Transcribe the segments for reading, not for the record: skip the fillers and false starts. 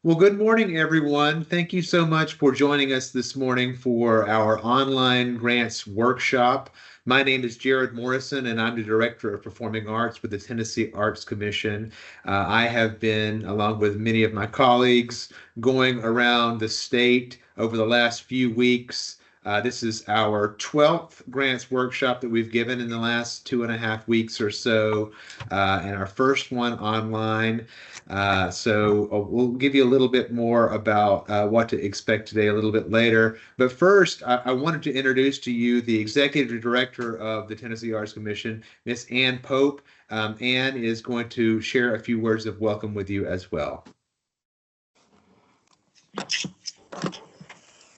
Well, good morning, everyone. Thank you so much for joining us this morning for our online grants workshop. My name is Jared Morrison, and I'm the Director of Performing Arts with the Tennessee Arts Commission. I have been, along with many of my colleagues, going around the state over the last few weeks. This is our 12th grants workshop that we've given in the last 2.5 weeks or so, and our first one online. We'll give you a little bit more about what to expect today a little bit later. But first, I wanted to introduce to you the Executive Director of the Tennessee Arts Commission, Miss Ann Pope. Ann is going to share a few words of welcome with you as well.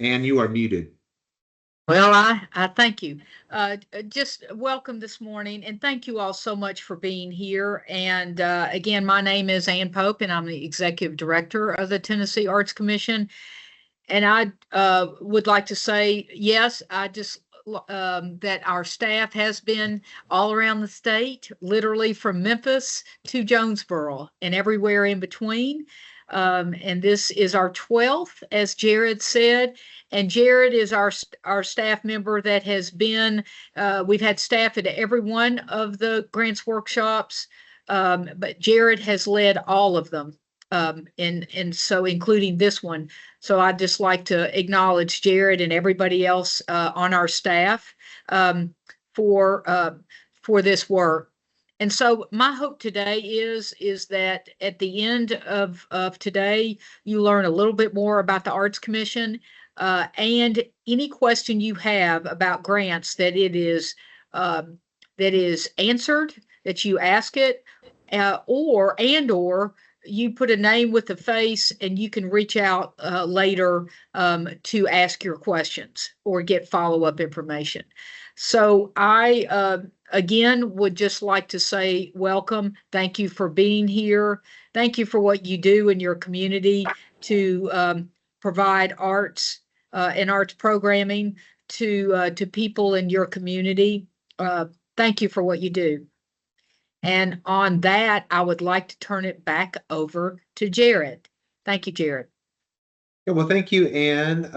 Ann, you are muted. Well, I thank you. Just welcome this morning, and thank you all so much for being here. And again, my name is Ann Pope, and I'm the Executive Director of the Tennessee Arts Commission. And I would like to say, yes, I just that our staff has been all around the state, literally from Memphis to Jonesboro and everywhere in between. And this is our 12th, as Jared said. And Jared is our staff member that has been, we've had staff at every one of the grants workshops, but Jared has led all of them. And so including this one. So I'd just like to acknowledge Jared and everybody else on our staff um, for this work. And so my hope today is that at the end of today, you learn a little bit more about the Arts Commission and any question you have about grants that is answered, that you ask it, or you put a name with a face and you can reach out later to ask your questions or get follow-up information. So I, again, would just like to say welcome. Thank you for being here. Thank you for what you do in your community to provide arts and arts programming to people in your community. Thank you for what you do. And on that, I would like to turn it back over to Jared. Thank you, Jared. Yeah, well, thank you, Ann.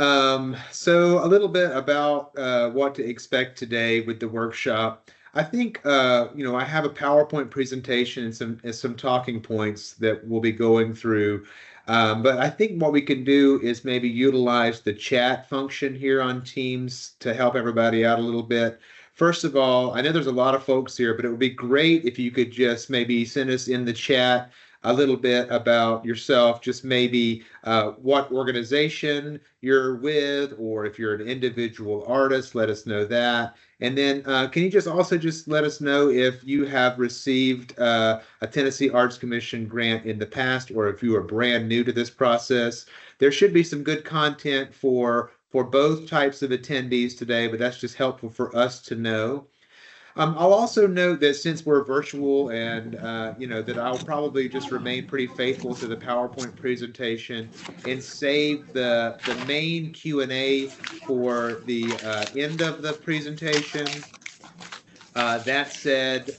So a little bit about what to expect today with the workshop. I think I have a PowerPoint presentation and some talking points that we'll be going through. But I think what we can do is maybe utilize the chat function here on Teams to help everybody out a little bit. First of all, I know there's a lot of folks here, but it would be great if you could just maybe send us in the chat a little bit about yourself, just maybe what organization you're with, or if you're an individual artist, let us know that. And then can you just also just let us know if you have received a Tennessee Arts Commission grant in the past, or if you are brand new to this process. There should be some good content for both types of attendees today, but that's just helpful for us to know. I'll also note that since we're virtual and that I'll probably just remain pretty faithful to the PowerPoint presentation and save the main Q&A for the end of the presentation. That said,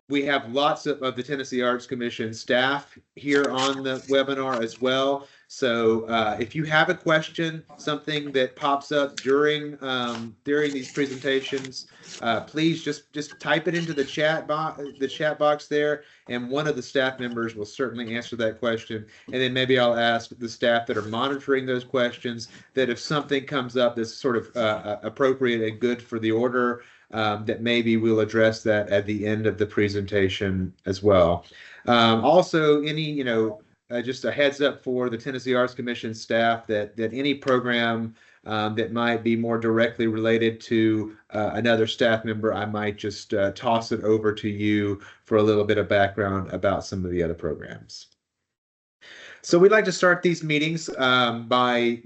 we have lots of the Tennessee Arts Commission staff here on the webinar as well. So if you have a question, something that pops up during these presentations, please just type it into the chat box there, and one of the staff members will certainly answer that question. And then maybe I'll ask the staff that are monitoring those questions that if something comes up that's sort of appropriate and good for the order, that maybe we'll address that at the end of the presentation as well. Also, just a heads up for the Tennessee Arts Commission staff that any program that might be more directly related to another staff member, I might just toss it over to you for a little bit of background about some of the other programs. So we'd like to start these meetings by,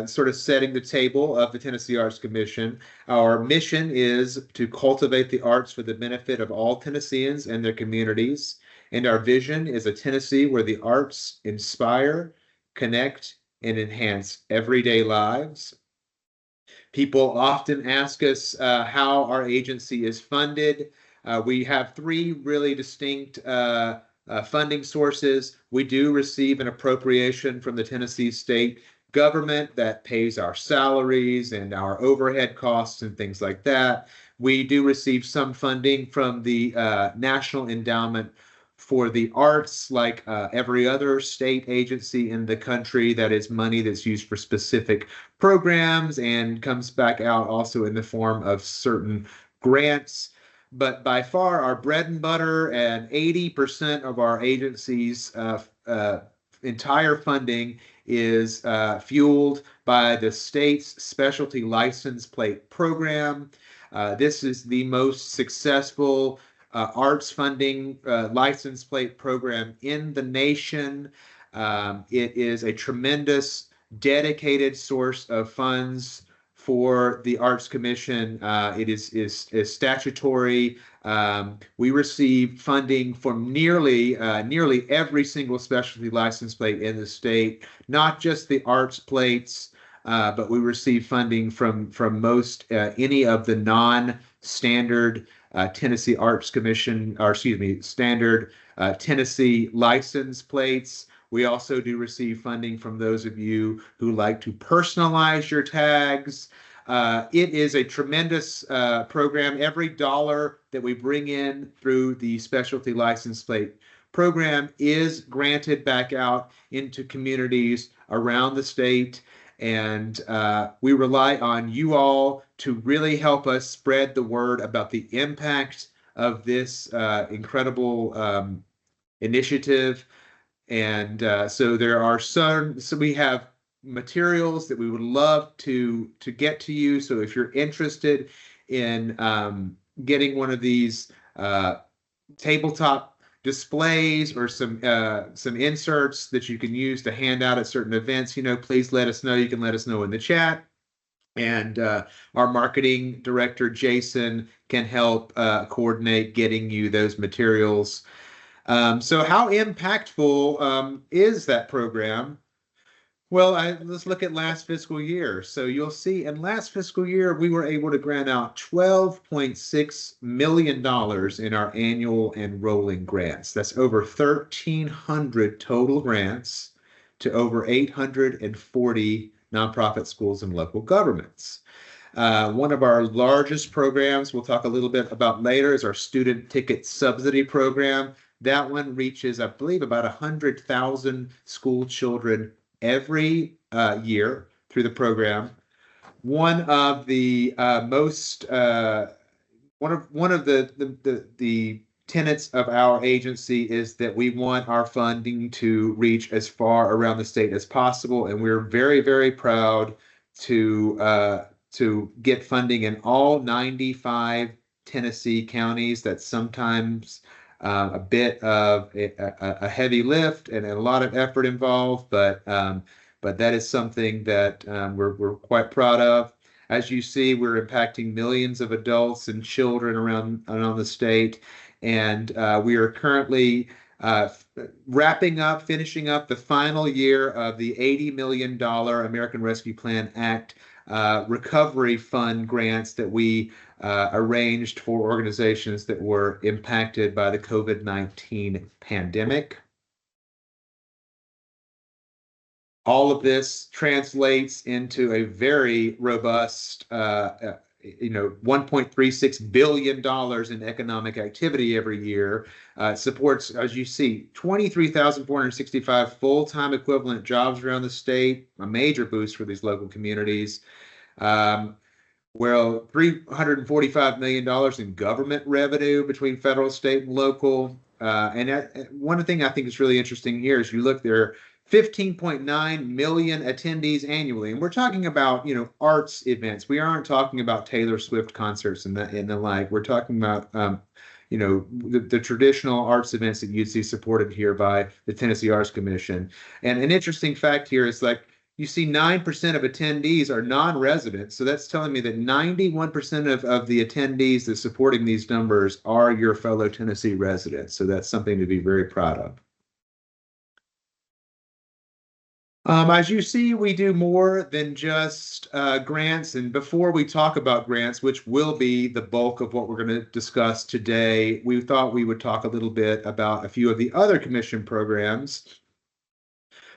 sort of setting the table of the Tennessee Arts Commission. Our mission is to cultivate the arts for the benefit of all Tennesseans and their communities. And our vision is a Tennessee where the arts inspire, connect, and enhance everyday lives. People often ask us how our agency is funded. We have three really distinct funding sources. We do receive an appropriation from the Tennessee state government that pays our salaries and our overhead costs and things like that. We do receive some funding from the National Endowment for the Arts, like every other state agency in the country. That is money that's used for specific programs and comes back out also in the form of certain grants. But by far, our bread and butter and 80% of our agency's entire funding is fueled by the state's specialty license plate program. This is the most successful arts funding license plate program in the nation. It is a tremendous dedicated source of funds for the Arts Commission. It is statutory. We receive funding from nearly every single specialty license plate in the state, not just the arts plates, but we receive funding from most any of the non-standard Tennessee Arts Commission, or excuse me, standard Tennessee license plates. We also do receive funding from those of you who like to personalize your tags. It is a tremendous program. Every dollar that we bring in through the specialty license plate program is granted back out into communities around the state. And we rely on you all to really help us spread the word about the impact of this incredible initiative. And so there are so we have materials that we would love to get to you. So if you're interested in getting one of these tabletop displays or some inserts that you can use to hand out at certain events, please let us know. You can let us know in the chat. And our marketing director, Jason, can help coordinate getting you those materials. So how impactful is that program? Well, let's look at last fiscal year. So you'll see in last fiscal year, we were able to grant out $12.6 million in our annual and rolling grants. That's over 1,300 total grants to over 840 nonprofit schools and local governments. One of our largest programs we'll talk a little bit about later is our student ticket subsidy program. That one reaches, I believe, about 100,000 school children every year through the program. One of the the tenets of our agency is that we want our funding to reach as far around the state as possible, and we're very, very proud to get funding in all 95 Tennessee counties. That's sometimes a bit of a heavy lift and a lot of effort involved, but that is something that we're quite proud of. As you see, we're impacting millions of adults and children around the state, and we are currently finishing up the final year of the $80 million American Rescue Plan Act recovery fund grants that we arranged for organizations that were impacted by the COVID-19 pandemic. All of this translates into a very robust, $1.36 billion in economic activity every year. Supports, as you see, 23,465 full-time equivalent jobs around the state, a major boost for these local communities. Well, $345 million in government revenue between federal, state, and local. One thing I think is really interesting here is you look there, 15.9 million attendees annually. And we're talking about, arts events. We aren't talking about Taylor Swift concerts and the like. We're talking about, the traditional arts events that you'd see supported here by the Tennessee Arts Commission. And an interesting fact here is you see 9% of attendees are non-residents. So that's telling me that 91% of the attendees that's supporting these numbers are your fellow Tennessee residents. So that's something to be very proud of. As you see, we do more than just grants. And before we talk about grants, which will be the bulk of what we're going to discuss today, we thought we would talk a little bit about a few of the other commission programs.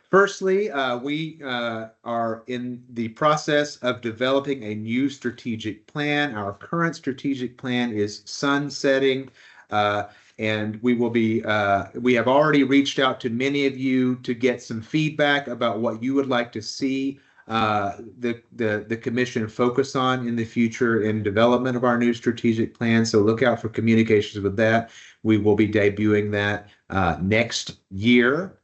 Firstly, we are in the process of developing a new strategic plan. Our current strategic plan is sunsetting. And we have already reached out to many of you to get some feedback about what you would like to see the commission focus on in the future in development of our new strategic plan. So look out for communications with that. We will be debuting that next year.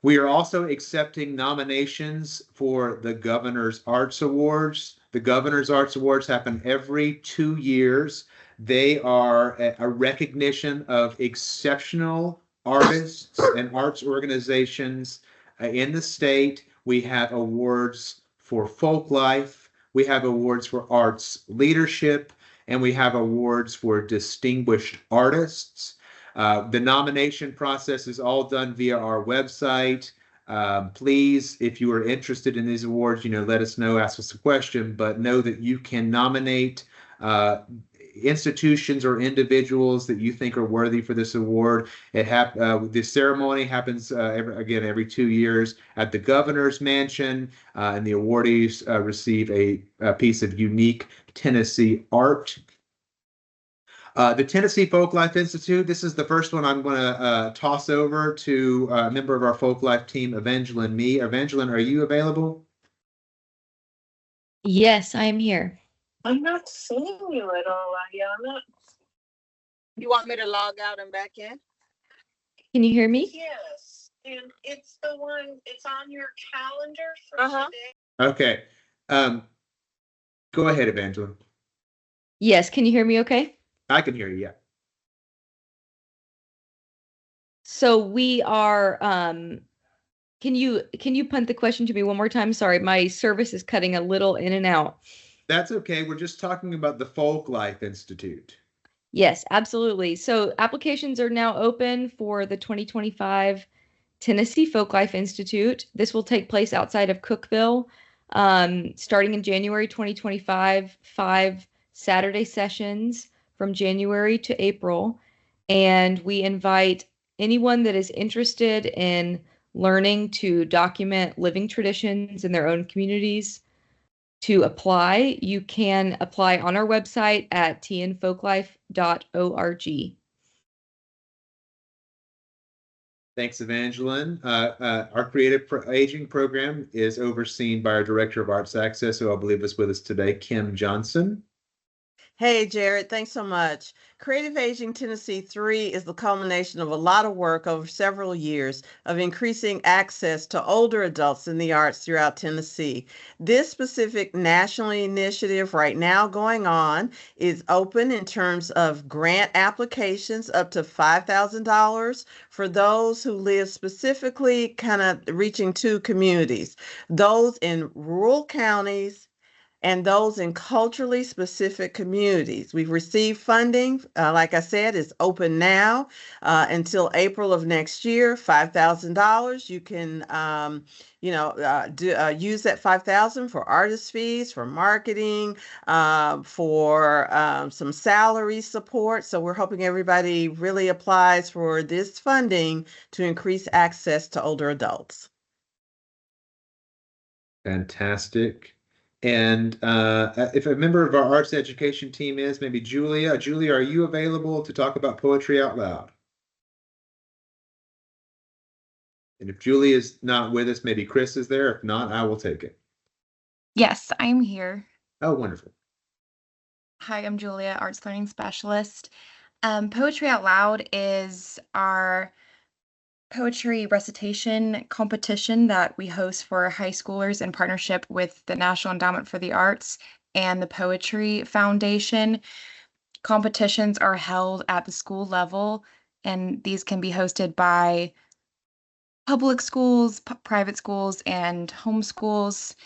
We are also accepting nominations for the Governor's Arts Awards. The Governor's Arts Awards happen every 2 years. They are a recognition of exceptional artists and arts organizations in the state. We have awards for folk life, we have awards for arts leadership, and we have awards for distinguished artists. The nomination process is all done via our website. Please, if you are interested in these awards, let us know, ask us a question, but know that you can nominate institutions or individuals that you think are worthy for this award. The ceremony happens every 2 years at the governor's mansion, and the awardees receive a piece of unique Tennessee art. The Tennessee Folklife Institute, this is the first one I'm going to toss over to a member of our Folklife team, Evangeline Mee. Evangeline, are you available? Yes, I am here. I'm not seeing you at all, Ayana. You want me to log out and back in? Can you hear me? Yes, and it's on your calendar for today. Okay. Go ahead, Evangeline. Yes, can you hear me okay? I can hear you, yeah. So we are, can you punt the question to me one more time? Sorry, my service is cutting a little in and out. That's okay. We're just talking about the Folklife Institute. Yes, absolutely. So applications are now open for the 2025 Tennessee Folklife Institute. This will take place outside of Cookeville, starting in January 2025, 5 Saturday sessions from January to April. And we invite anyone that is interested in learning to document living traditions in their own communities to apply. You can apply on our website at tnfolklife.org. Thanks, Evangeline. Our Creative Aging program is overseen by our Director of Arts Access, who I believe is with us today, Kim Johnson. Hey, Jared, thanks so much. Creative Aging Tennessee 3 is the culmination of a lot of work over several years of increasing access to older adults in the arts throughout Tennessee. This specific national initiative right now going on is open in terms of grant applications up to $5,000 for those who live specifically kind of reaching two communities, those in rural counties and those in culturally specific communities. We've received funding, like I said, it's open now until April of next year, $5,000. You can, use that $5,000 for artist fees, for marketing, for some salary support. So we're hoping everybody really applies for this funding to increase access to older adults. Fantastic. And if a member of our arts education team is, maybe Julia. Julia, are you available to talk about Poetry Out Loud? And if Julia is not with us, maybe Chris is there. If not, I will take it. Yes, I'm here. Oh, wonderful. Hi, I'm Julia, Arts Learning Specialist. Poetry Out Loud is our poetry recitation competition that we host for high schoolers in partnership with the National Endowment for the Arts and the Poetry Foundation. Competitions are held at the school level, and these can be hosted by public schools, private schools, and homeschools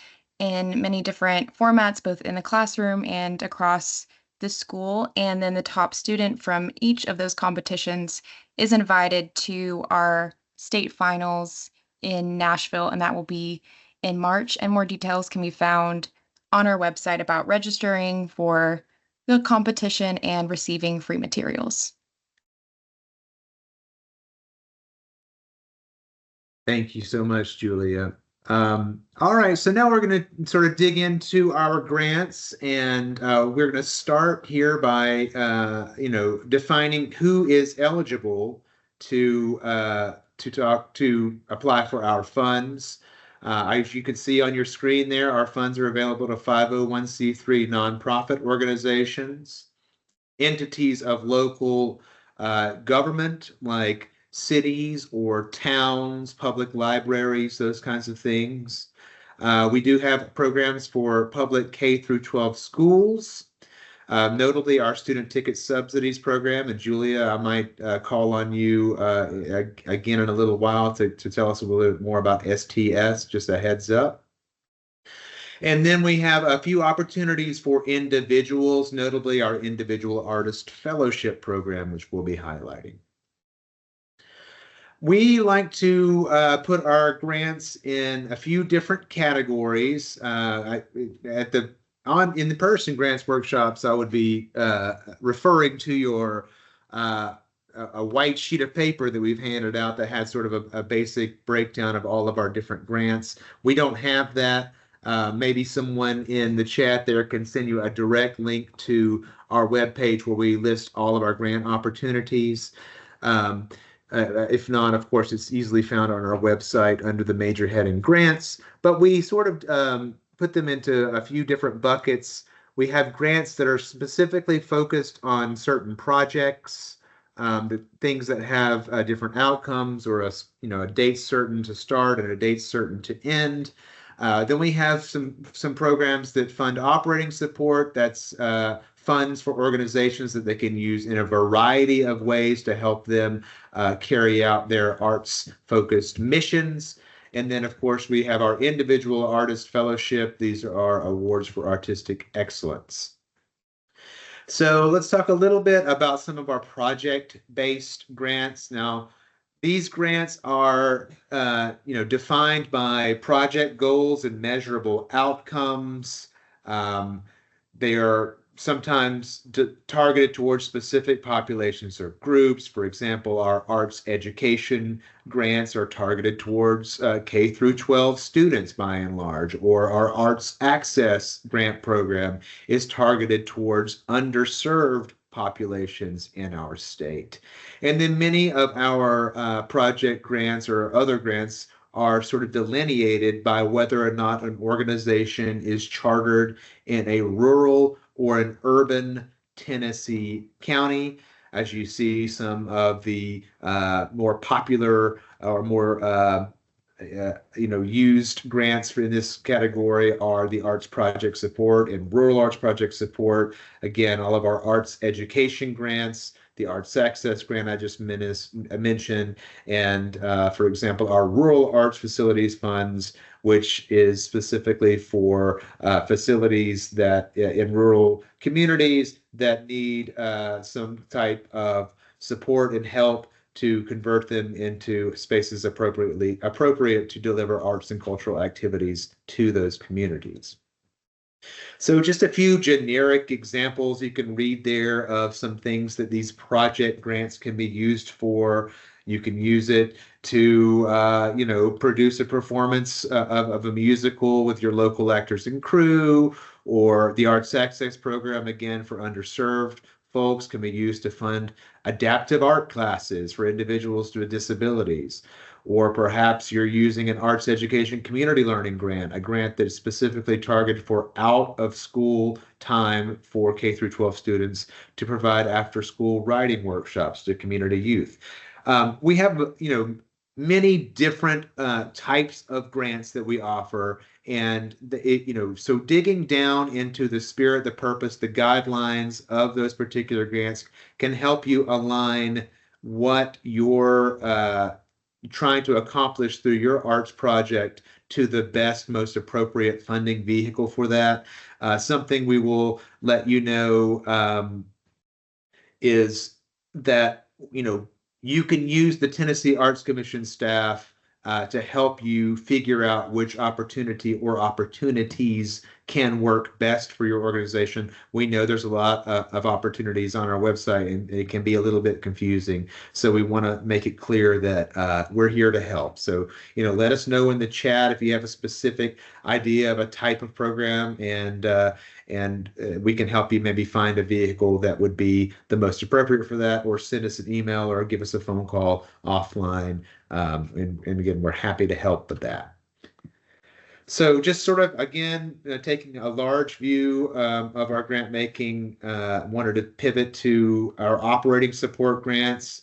in many different formats, both in the classroom and across the school. And then the top student from each of those competitions is invited to our state finals in Nashville, and that will be in March. And more details can be found on our website about registering for the competition and receiving free materials. Thank you so much, Julia. All right, so now we're going to sort of dig into our grants, and we're going to start here by, defining who is eligible to apply for our funds. As you can see on your screen there, our funds are available to 501c3 nonprofit organizations, entities of local government like cities or towns, public libraries, those kinds of things. We do have programs for public K through 12 schools, notably our student ticket subsidies program. And Julia, I might call on you again in a little while to tell us a little bit more about STS, just a heads up. And then we have a few opportunities for individuals, notably our Individual Artist Fellowship program, which we'll be highlighting. We like to put our grants in a few different categories. In the person grants workshops, I would be referring to your a white sheet of paper that we've handed out that has sort of a basic breakdown of all of our different grants. We don't have that. Maybe someone in the chat there can send you a direct link to our webpage where we list all of our grant opportunities. If not, of course, it's easily found on our website under the major heading grants, but we sort of put them into a few different buckets. We have grants that are specifically focused on certain projects, the things that have different outcomes or a date certain to start and a date certain to end. Then we have some programs that fund operating support. That's funds for organizations that they can use in a variety of ways to help them carry out their arts-focused missions. And then, of course, we have our Individual Artist Fellowship. These are our awards for artistic excellence. So let's talk a little bit about some of our project-based grants. Now, these grants are, defined by project goals and measurable outcomes. They are sometimes targeted towards specific populations or groups. For example, our arts education grants are targeted towards K through 12 students by and large, or our arts access grant program is targeted towards underserved populations in our state. And then many of our project grants or other grants are sort of delineated by whether or not an organization is chartered in a rural or an urban Tennessee county. As you see, some of the more popular or more used grants for this category are the Arts Project Support and Rural Arts Project Support. Again, all of our arts education grants, the Arts Access Grant I just mentioned, and for example, our Rural Arts Facilities Funds, which is specifically for facilities that in rural communities that need some type of support and help to convert them into spaces appropriate to deliver arts and cultural activities to those communities. So just a few generic examples you can read there of some things that these project grants can be used for. You can use it to, produce a performance of a musical with your local actors and crew, or the Arts Access Program, again, for underserved folks, can be used to fund adaptive art classes for individuals with disabilities. Or perhaps you're using an arts education community learning grant, a grant that is specifically targeted for out of school time for K through 12 students to provide after school writing workshops to community youth. We have, many different types of grants that we offer, and so digging down into the spirit, the purpose, the guidelines of those particular grants can help you align what you're trying to accomplish through your arts project to the best, most appropriate funding vehicle for that. Something we will let you know is that, you can use the Tennessee Arts Commission staff to help you figure out which opportunity or opportunities can work best for your organization. We know there's a lot of opportunities on our website, and it can be a little bit confusing. So we want to make it clear that we're here to help. So, let us know in the chat if you have a specific idea of a type of program, and we can help you maybe find a vehicle that would be the most appropriate for that, or send us an email or give us a phone call offline. And again, we're happy to help with that. So just sort of, again, taking a large view of our grant making, wanted to pivot to our operating support grants.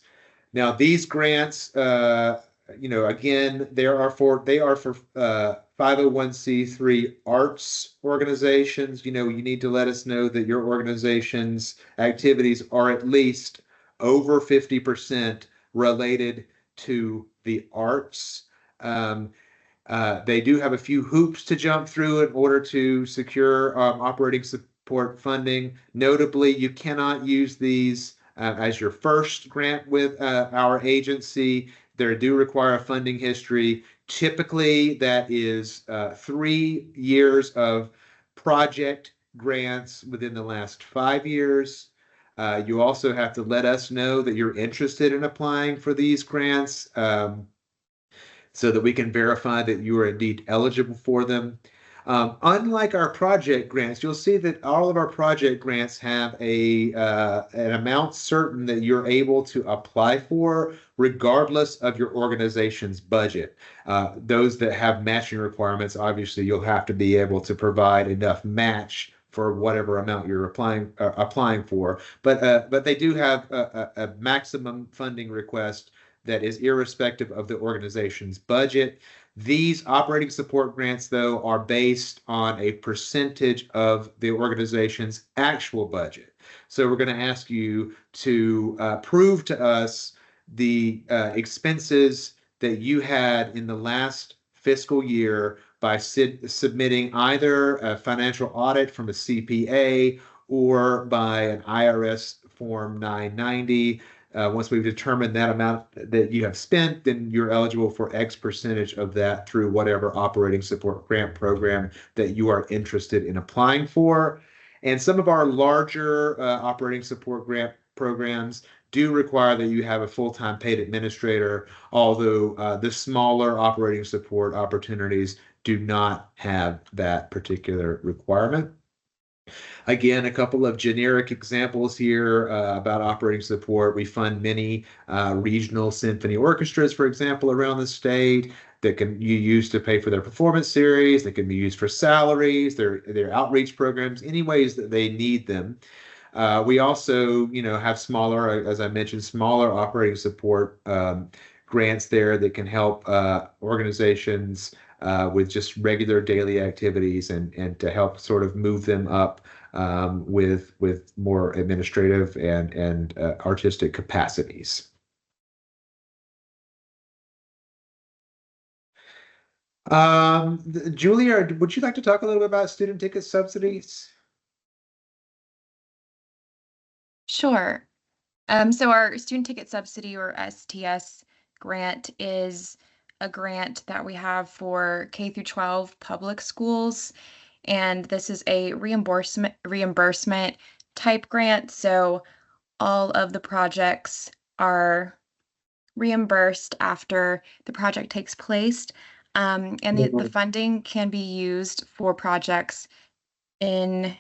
Now, these grants, again, they are for 501c3 arts organizations. You need to let us know that your organization's activities are at least over 50% related to the arts. They do have a few hoops to jump through in order to secure operating support funding. Notably, you cannot use these as your first grant with our agency. They do require a funding history. Typically, that is 3 years of project grants within the last 5 years. You also have to let us know that you're interested in applying for these grants, so that we can verify that you are indeed eligible for them. Unlike our project grants, you'll see that all of our project grants have an amount certain that you're able to apply for, regardless of your organization's budget. Those that have matching requirements, obviously, you'll have to be able to provide enough match for whatever amount you're applying for. But they do have a maximum funding request that is irrespective of the organization's budget. These operating support grants, though, are based on a percentage of the organization's actual budget. So we're going to ask you to prove to us the expenses that you had in the last fiscal year by submitting either a financial audit from a CPA or by an IRS Form 990. Once we've determined that amount that you have spent, then you're eligible for X percentage of that through whatever operating support grant program that you are interested in applying for. And some of our larger operating support grant programs do require that you have a full-time paid administrator, although the smaller operating support opportunities do not have that particular requirement. Again, a couple of generic examples here about operating support. We fund many regional symphony orchestras, for example, around the state that you use to pay for their performance series. They can be used for salaries, their outreach programs, any ways that they need them. We also, have smaller, as I mentioned, smaller operating support grants there that can help organizations with just regular daily activities and to help sort of move them up with more administrative and artistic capacities. Julia, would you like to talk a little bit about student ticket subsidies? Sure. So our student ticket subsidy, or STS grant, is a grant that we have for K through 12 public schools. And this is a reimbursement type grant. So all of the projects are reimbursed after the project takes place. And the funding can be used for projects in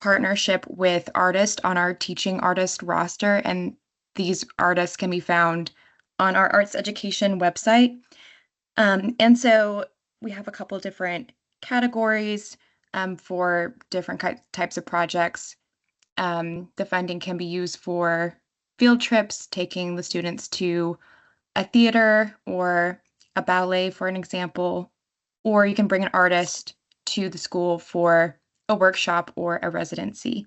partnership with artists on our teaching artist roster. And these artists can be found on our arts education website. And so we have a couple different categories for different types of projects. The funding can be used for field trips, taking the students to a theater or a ballet, for an example, or you can bring an artist to the school for a workshop or a residency.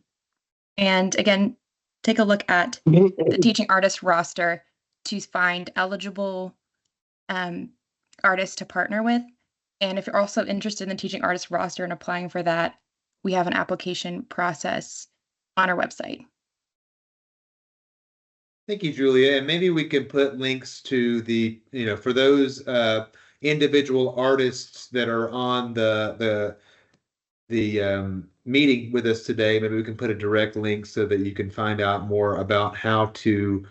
And again, take a look at the teaching artist roster to find eligible artists to partner with. And if you're also interested in the teaching artist roster and applying for that, we have an application process on our website. Thank you, Julia. And maybe we can put links to the, for those individual artists that are on the meeting with us today. Maybe we can put a direct link so that you can find out more about how to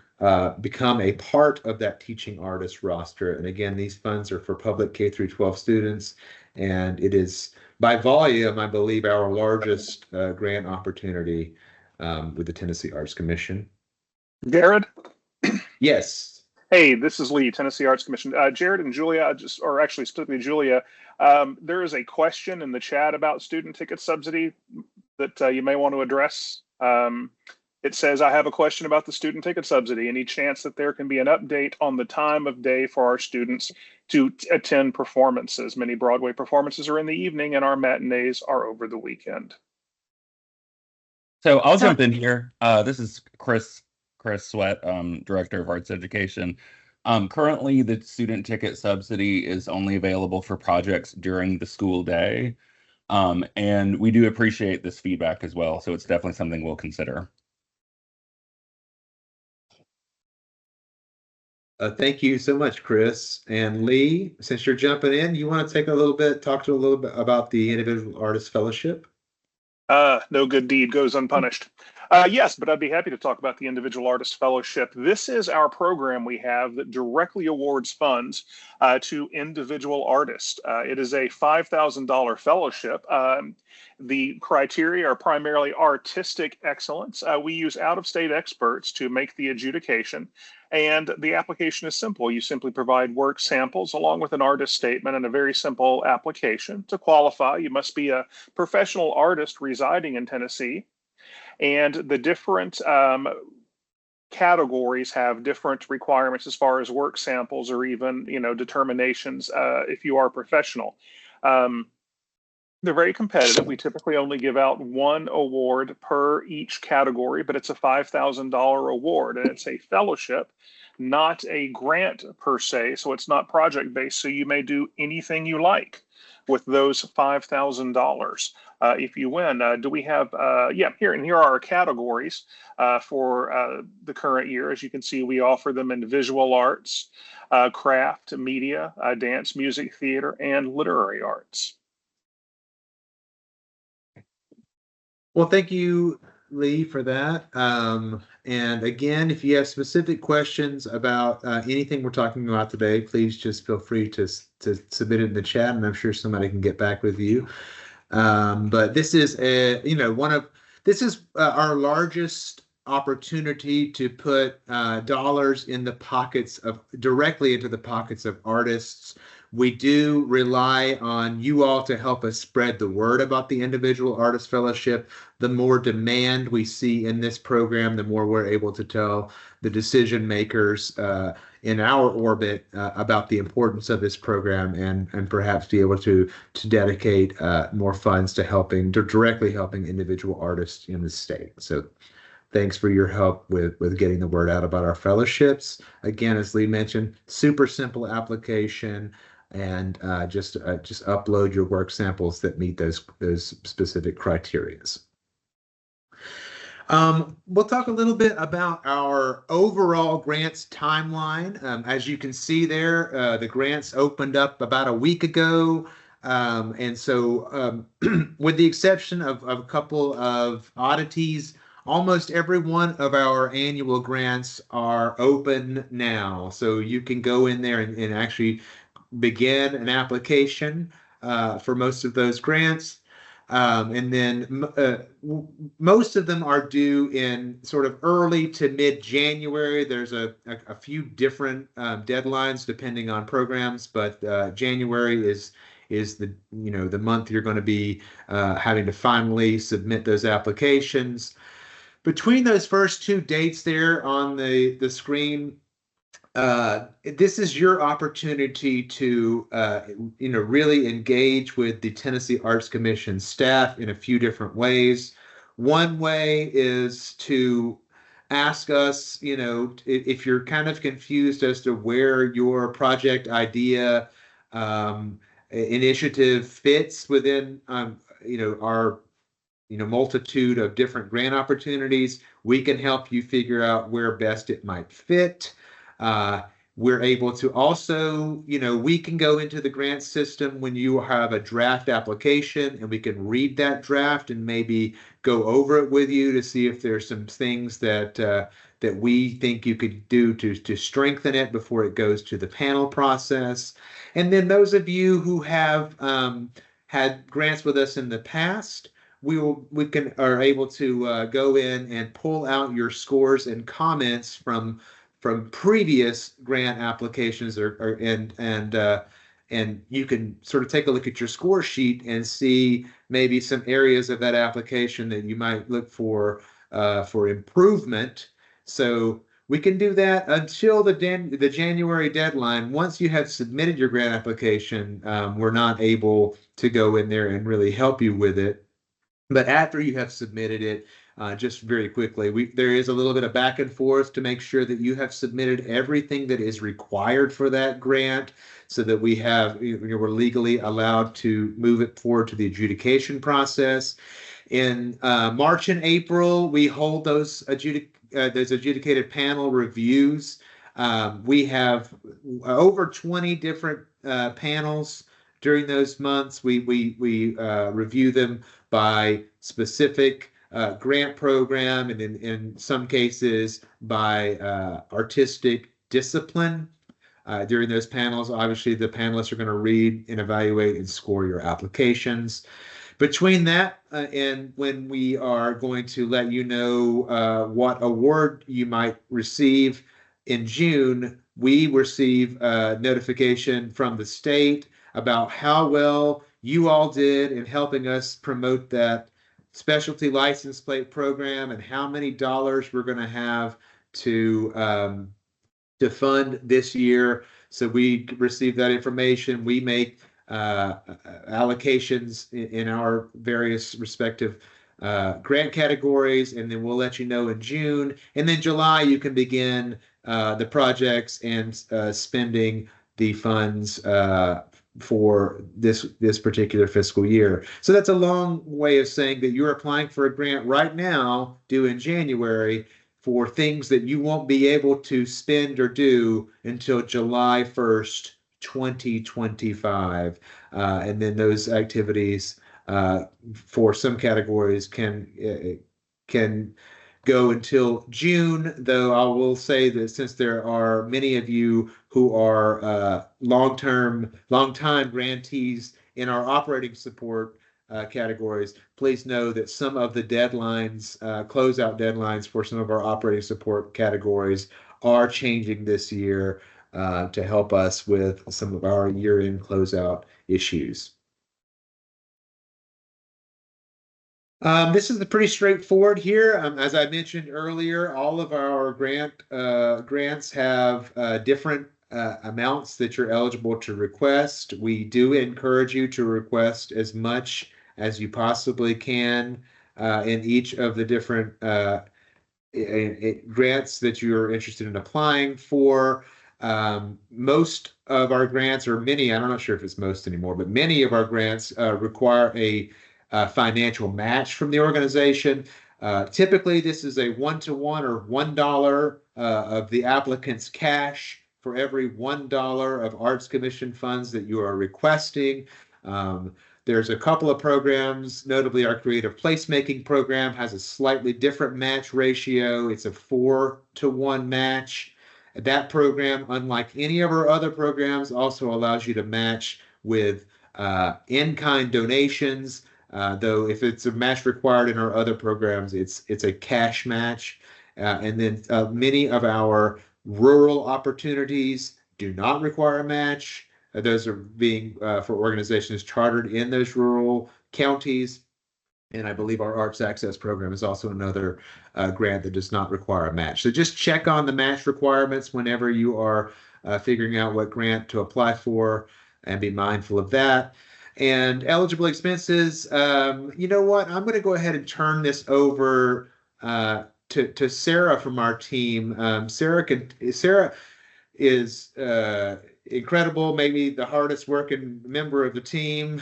become a part of that teaching artist roster. And again, these funds are for public K through 12 students, and it is by volume, I believe, our largest grant opportunity with the Tennessee Arts Commission. Jared? Yes. Hey, this is Lee, Tennessee Arts Commission. Jared and Julia, or actually specifically Julia, there is a question in the chat about student ticket subsidy that you may want to address. It says, I have a question about the student ticket subsidy. Any chance that there can be an update on the time of day for our students to attend performances? Many Broadway performances are in the evening and our matinees are over the weekend. So I'll jump in here. This is Chris Sweat, Director of Arts Education. Currently, the student ticket subsidy is only available for projects during the school day. And we do appreciate this feedback as well. So it's definitely something we'll consider. Thank you so much, Chris. And Lee, since you're jumping in, you want to talk a little bit about the Individual Artist Fellowship? No good deed goes unpunished. Yes, but I'd be happy to talk about the Individual Artist Fellowship. This is our program we have that directly awards funds to individual artists. It is a $5,000 fellowship. The criteria are primarily artistic excellence. We use out-of-state experts to make the adjudication. And the application is simple. You simply provide work samples along with an artist statement and a very simple application. To qualify, you must be a professional artist residing in Tennessee. And the different categories have different requirements as far as work samples or even, determinations if you are professional. They're very competitive. We typically only give out one award per each category, but it's a $5,000 award and it's a fellowship, not a grant per se. So it's not project based. So you may do anything you like with those $5,000 if you win. Do we have, here are our categories for the current year. As you can see, we offer them in visual arts, craft, media, dance, music, theater, and literary arts. Well, thank you, Lee, for that. And again, if you have specific questions about anything we're talking about today, please just feel free to submit it in the chat, and I'm sure somebody can get back with you. But this is our largest opportunity to put dollars in the pockets directly into the pockets of artists. We do rely on you all to help us spread the word about the Individual Artist Fellowship. The more demand we see in this program, the more we're able to tell the decision makers in our orbit about the importance of this program and perhaps be able to dedicate more funds to directly helping individual artists in the state. So thanks for your help with getting the word out about our fellowships. Again, as Lee mentioned, super simple application. And just upload your work samples that meet those specific criterias. We'll talk a little bit about our overall grants timeline. As you can see there, the grants opened up about a week ago. And so with the exception of a couple of oddities, almost every one of our annual grants are open now. So you can go in there and actually begin an application for most of those grants. And then most of them are due in sort of early to mid-January. There's a few different deadlines depending on programs, but January is the the month you're going to be having to finally submit those applications. Between those first two dates there on the screen, this is your opportunity to really engage with the Tennessee Arts Commission staff in a few different ways. One way is to ask us, if you're kind of confused as to where your project idea initiative fits within our multitude of different grant opportunities. We can help you figure out where best it might fit. We're able to also, we can go into the grant system when you have a draft application, and we can read that draft and maybe go over it with you to see if there's some things that we think you could do to strengthen it before it goes to the panel process. And then those of you who have had grants with us in the past, we are able to go in and pull out your scores and comments from previous grant applications, and you can sort of take a look at your score sheet and see maybe some areas of that application that you might look for improvement. So we can do that until the January deadline. Once you have submitted your grant application, we're not able to go in there and really help you with it. But after you have submitted it, just very quickly, there is a little bit of back and forth to make sure that you have submitted everything that is required for that grant, so that we're legally allowed to move it forward to the adjudication process. In March and April, we hold those adjudicated panel reviews. We have over 20 different panels during those months. We review them by specific grant program, and in some cases by artistic discipline. During those panels, obviously the panelists are going to read and evaluate and score your applications. Between that and when we are going to let you know what award you might receive in June, we receive notification from the state about how well you all did in helping us promote that specialty license plate program, and how many dollars we're going to have to fund this year. So we receive that information. We make allocations in our various respective grant categories, and then we'll let you know in June. And then July, you can begin the projects and spending the funds for this particular fiscal year. So that's a long way of saying that you're applying for a grant right now, due in January, for things that you won't be able to spend or do until July 1st, 2025. And then those activities for some categories can go until June, though I will say that since there are many of you who are long-time grantees in our operating support categories, please know that some of the deadlines, closeout deadlines for some of our operating support categories are changing this year to help us with some of our year-end closeout issues. This is pretty straightforward here. As I mentioned earlier, all of our grants have different amounts that you're eligible to request. We do encourage you to request as much as you possibly can in each of the different grants that you're interested in applying for. Most of our grants, or many, I'm not sure if it's most anymore, but many of our grants require a financial match from the organization. Typically, this is a 1-to-1 or $1 of the applicant's cash for every $1 of Arts Commission funds that you are requesting. There's a couple of programs, notably our Creative Placemaking program has a slightly different match ratio. It's a 4-to-1 match. That program, unlike any of our other programs, also allows you to match with in-kind donations. Though if it's a match required in our other programs, it's a cash match. And then many of our rural opportunities do not require a match. Those are being for organizations chartered in those rural counties. And I believe our Arts Access program is also another grant that does not require a match. So just check on the match requirements whenever you are figuring out what grant to apply for, and be mindful of that. And eligible expenses, you know what? I'm going to go ahead and turn this over to Sarah from our team. Sarah is incredible, maybe the hardest working member of the team.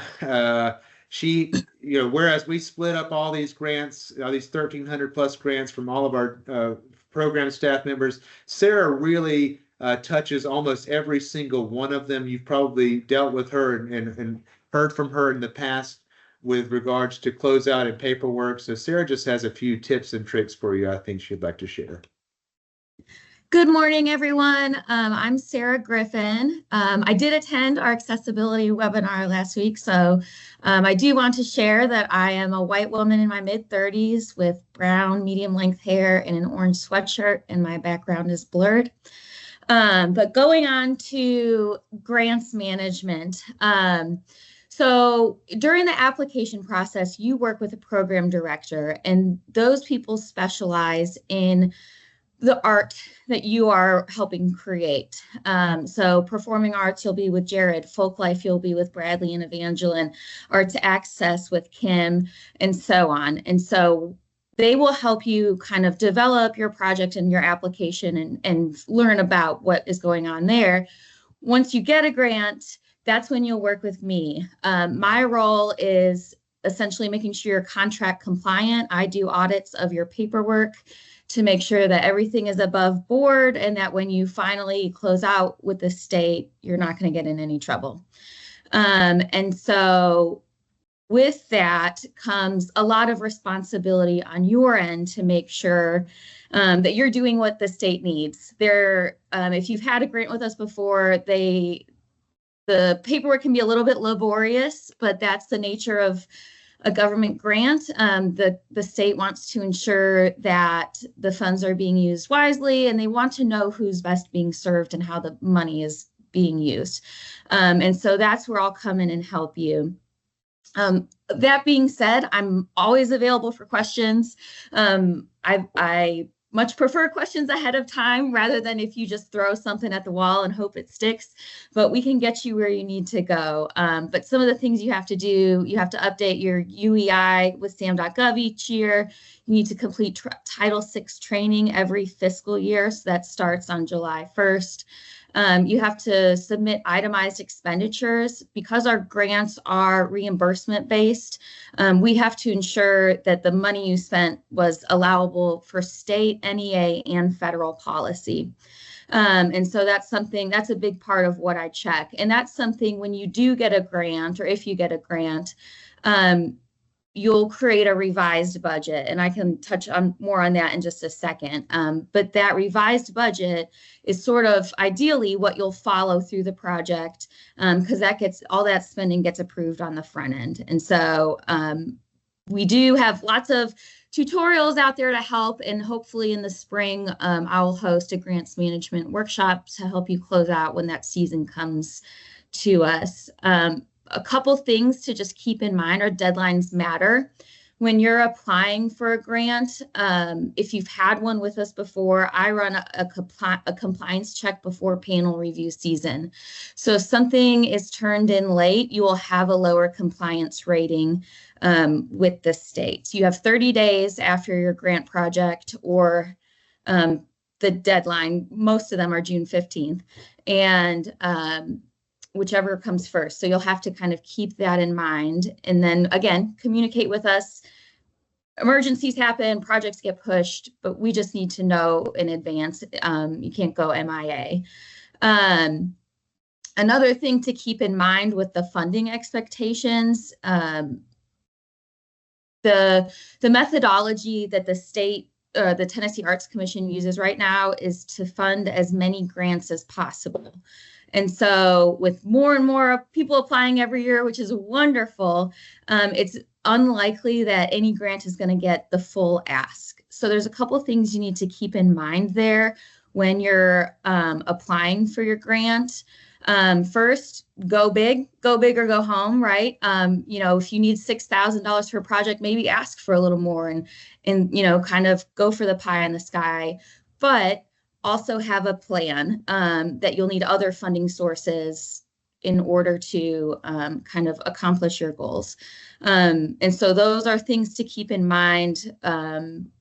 she, whereas we split up all these grants, these 1,300 plus grants from all of our program staff members, Sarah really touches almost every single one of them. You've probably dealt with her and heard from her in the past with regards to closeout and paperwork. So Sarah just has a few tips and tricks for you I think she'd like to share. Good morning, everyone. I'm Sarah Griffin. I did attend our accessibility webinar last week, so I do want to share that I am a white woman in my mid-30s with brown medium length hair and an orange sweatshirt, and my background is blurred. But going on to grants management. So during the application process, you work with a program director, and those people specialize in the art that you are helping create. So performing arts, you'll be with Jared. Folk life, you'll be with Bradley and Evangeline. Arts access with Kim, and so on. And so they will help you kind of develop your project and your application and learn about what is going on there. Once you get a grant, that's when you'll work with me. My role is essentially making sure you're contract compliant. I do audits of your paperwork to make sure that everything is above board and that when you finally close out with the state, you're not going to get in any trouble. And so with that comes a lot of responsibility on your end to make sure that you're doing what the state needs. If you've had a grant with us before, the paperwork can be a little bit laborious, but that's the nature of a government grant. The state wants to ensure that the funds are being used wisely, and they want to know who's best being served and how the money is being used. And so that's where I'll come in and help you. That being said, I'm always available for questions. I much prefer questions ahead of time rather than if you just throw something at the wall and hope it sticks, but we can get you where you need to go. But some of the things you have to do, you have to update your UEI with SAM.gov each year. You need to complete Title VI training every fiscal year. So that starts on July 1st. You have to submit itemized expenditures. Because our grants are reimbursement based, we have to ensure that the money you spent was allowable for state, NEA, and federal policy. And so that's a big part of what I check. And that's something when you do get a grant, or if you get a grant, you'll create a revised budget, and I can touch on more on that in just a second. But that revised budget is sort of ideally what you'll follow through the project, because all that spending gets approved on the front end. And so we do have lots of tutorials out there to help, and hopefully in the spring, I'll host a grants management workshop to help you close out when that season comes to us. A couple things to just keep in mind are deadlines matter. When you're applying for a grant, if you've had one with us before, I run a compliance check before panel review season. So if something is turned in late, you will have a lower compliance rating with the state. You have 30 days after your grant project or the deadline. Most of them are June 15th. And whichever comes first. So you'll have to kind of keep that in mind. And then again, communicate with us. Emergencies happen, projects get pushed, but we just need to know in advance. You can't go MIA. Another thing to keep in mind with the funding expectations, the methodology that the state, the Tennessee Arts Commission uses right now is to fund as many grants as possible. And so with more and more people applying every year, which is wonderful, it's unlikely that any grant is going to get the full ask. So there's a couple of things you need to keep in mind there when you're applying for your grant. First, go big or go home, right? If you need $6,000 for a project, maybe ask for a little more and kind of go for the pie in the sky. But also have a plan that you'll need other funding sources in order to kind of accomplish your goals. And so those are things to keep in mind.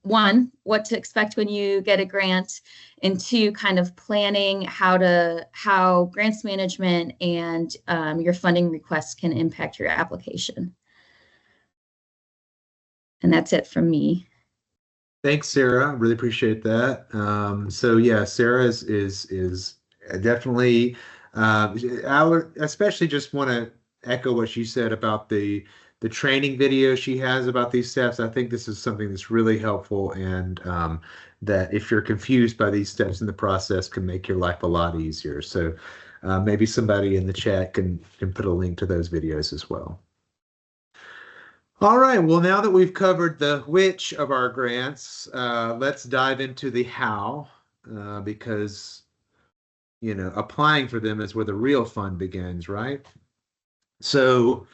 One, what to expect when you get a grant, and two, kind of planning how grants management and your funding requests can impact your application. And that's it from me. Thanks, Sarah. Really appreciate that. So yeah, Sarah is definitely. I would especially just want to echo what she said about the training video she has about these steps. I think this is something that's really helpful, and that if you're confused by these steps in the process, can make your life a lot easier. So maybe somebody in the chat can put a link to those videos as well. All right, well, now that we've covered the which of our grants, let's dive into the how, because, you know, applying for them is where the real fun begins, right? So,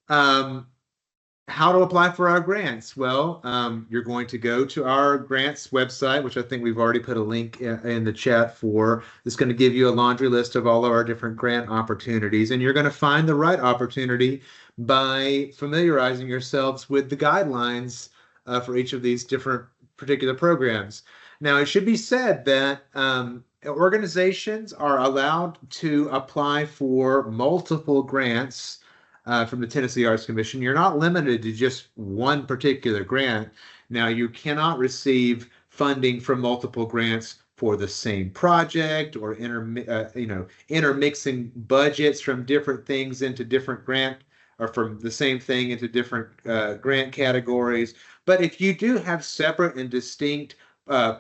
how to apply for our grants? Well, you're going to go to our grants website, which I think we've already put a link in the chat for. It's going to give you a laundry list of all of our different grant opportunities, and you're going to find the right opportunity by familiarizing yourselves with the guidelines for each of these different particular programs. Now, it should be said that organizations are allowed to apply for multiple grants from the Tennessee Arts Commission. You're not limited to just one particular grant. Now, you cannot receive funding from multiple grants for the same project, or intermixing budgets from different things into different grant, or from the same thing into different grant categories. But if you do have separate and distinct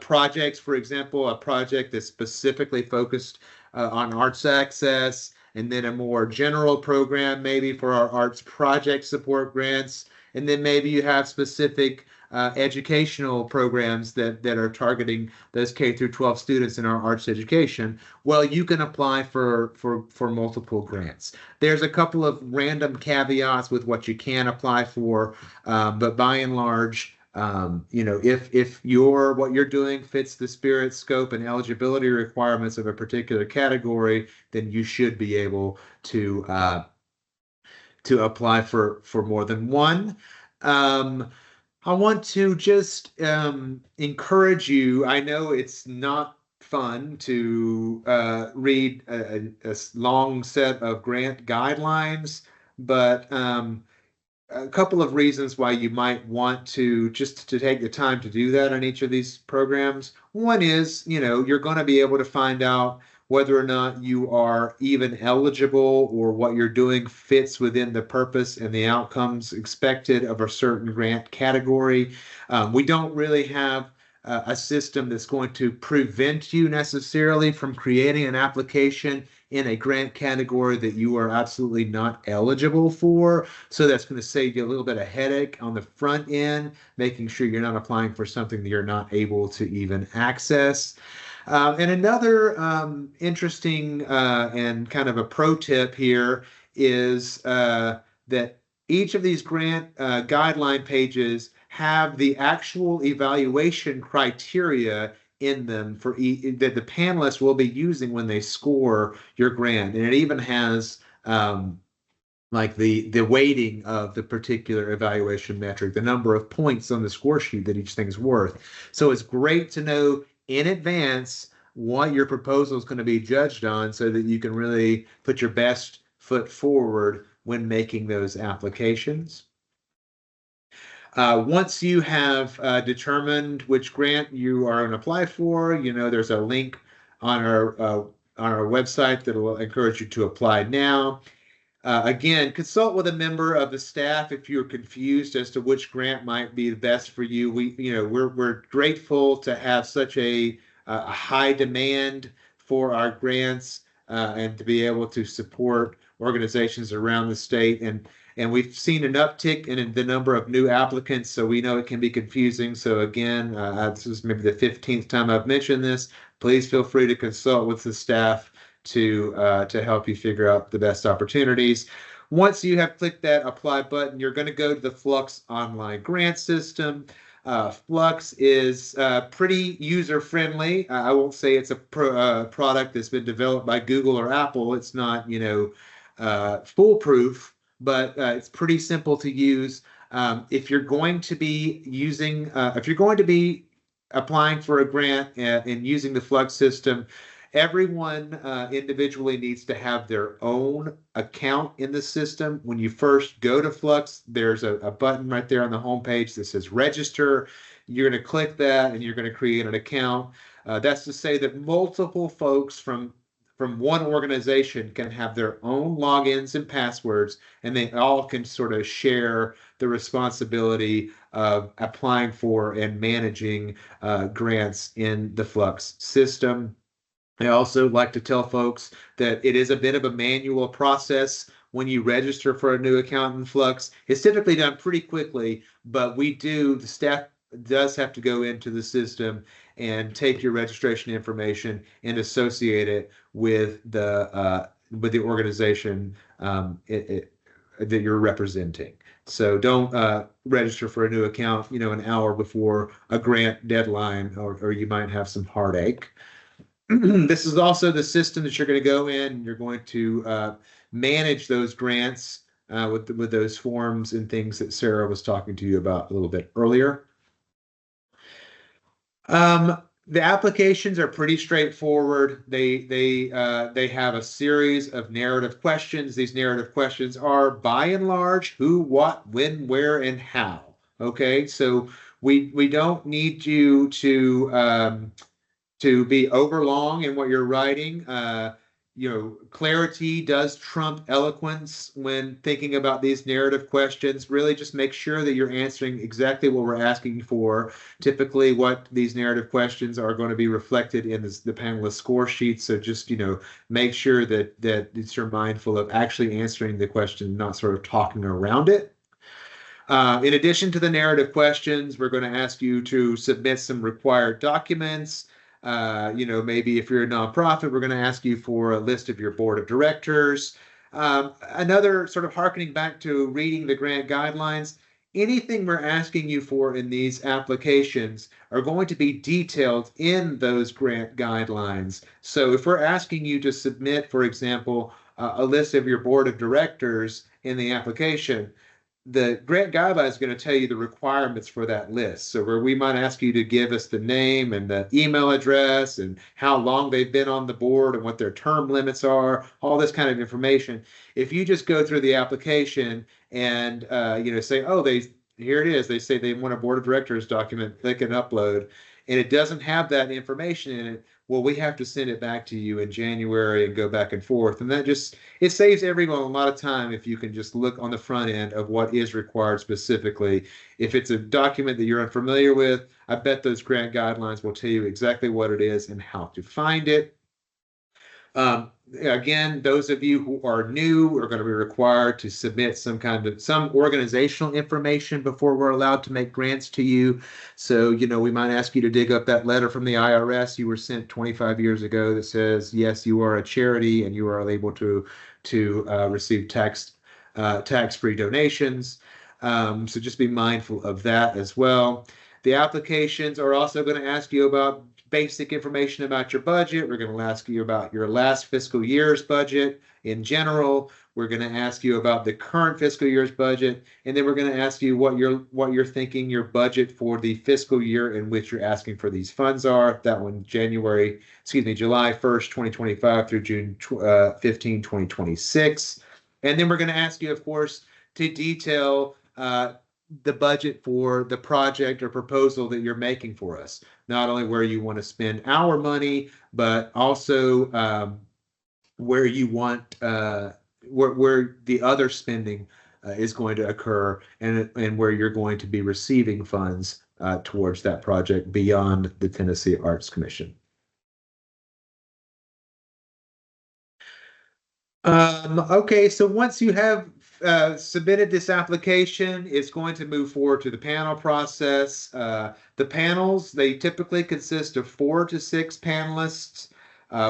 projects, for example, a project that's specifically focused on arts access, and then a more general program maybe for our arts project support grants, and then maybe you have specific educational programs that are targeting those K through 12 students in our arts education, well, you can apply for multiple grants. There's a couple of random caveats with what you can apply for, but by and large, if what you're doing fits the spirit, scope, and eligibility requirements of a particular category, then you should be able to apply for more than one. I want to just encourage you. I know it's not fun to read a long set of grant guidelines, but a couple of reasons why you might want to take the time to do that on each of these programs. One is, you're going to be able to find out whether or not you are even eligible, or what you're doing fits within the purpose and the outcomes expected of a certain grant category. We don't really have a system that's going to prevent you necessarily from creating an application in a grant category that you are absolutely not eligible for. So that's going to save you a little bit of headache on the front end, making sure you're not applying for something that you're not able to even access. And another interesting and kind of a pro tip here is that each of these grant guideline pages have the actual evaluation criteria in them that the panelists will be using when they score your grant. And it even has like the weighting of the particular evaluation metric, the number of points on the score sheet that each thing's worth. So it's great to know in advance what your proposal is going to be judged on, so that you can really put your best foot forward when making those applications. Once you have determined which grant you are going to apply for, there's a link on our website that will encourage you to apply now. Again, consult with a member of the staff if you're confused as to which grant might be the best for you. We're grateful to have such a high demand for our grants, and to be able to support organizations around the state. And we've seen an uptick in the number of new applicants, so we know it can be confusing. So again, this is maybe the 15th time I've mentioned this. Please feel free to consult with the staff to help you figure out the best opportunities. Once you have clicked that apply button, you're going to go to the Flux online grant system. Flux is pretty user-friendly. I won't say it's a product that's been developed by Google or Apple. It's not, foolproof, but it's pretty simple to use. If you're going to be applying for a grant and using the Flux system, Everyone individually needs to have their own account in the system. When you first go to Flux, there's a button right there on the homepage that says register. You're going to click that and you're going to create an account. That's to say that multiple folks from one organization can have their own logins and passwords, and they all can sort of share the responsibility of applying for and managing grants in the Flux system. I also like to tell folks that it is a bit of a manual process when you register for a new account in Flux. It's typically done pretty quickly, but the staff does have to go into the system and take your registration information and associate it with the organization that you're representing. So don't register for a new account, an hour before a grant deadline, or you might have some heartache. This is also the system that you're going to go in. You're going to manage those grants with those forms and things that Sarah was talking to you about a little bit earlier. The applications are pretty straightforward. They have a series of narrative questions. These narrative questions are, by and large, who, what, when, where, and how. Okay, so we don't need you to be overlong in what you're writing. Clarity does trump eloquence when thinking about these narrative questions. Really just make sure that you're answering exactly what we're asking for. Typically what these narrative questions are going to be reflected in the panelist score sheet. So just, make sure that you're mindful of actually answering the question, not sort of talking around it. In addition to the narrative questions, we're going to ask you to submit some required documents. Maybe if you're a nonprofit, we're going to ask you for a list of your board of directors. Another sort of harkening back to reading the grant guidelines, anything we're asking you for in these applications are going to be detailed in those grant guidelines. So if we're asking you to submit, for example, a list of your board of directors in the application, the grant guideline is going to tell you the requirements for that list. So where we might ask you to give us the name and the email address and how long they've been on the board and what their term limits are, all this kind of information. If you just go through the application and say, oh, here it is. They say they want a board of directors document, click and upload, and it doesn't have that information in it. Well, we have to send it back to you in January and go back and forth. And it saves everyone a lot of time if you can just look on the front end of what is required specifically. If it's a document that you're unfamiliar with, I bet those grant guidelines will tell you exactly what it is and how to find it. Again, those of you who are new are going to be required to submit some organizational information before we're allowed to make grants to you. So, we might ask you to dig up that letter from the IRS you were sent 25 years ago that says, yes, you are a charity and you are able to receive tax-free donations. So just be mindful of that as well. The applications are also going to ask you about basic information about your budget. We're going to ask you about your last fiscal year's budget in general. We're going to ask you about the current fiscal year's budget, and then we're going to ask you what you're thinking your budget for the fiscal year in which you're asking for these funds are. That one, July 1st, 2025 through June 15, 2026. And then we're going to ask you, of course, to detail the budget for the project or proposal that you're making for us. Not only where you want to spend our money, but also where you want where the other spending is going to occur, and where you're going to be receiving funds towards that project beyond the Tennessee Arts Commission. Okay, so once you have submitted this application, it's going to move forward to the panel process. The panels, they typically consist of 4 to 6 panelists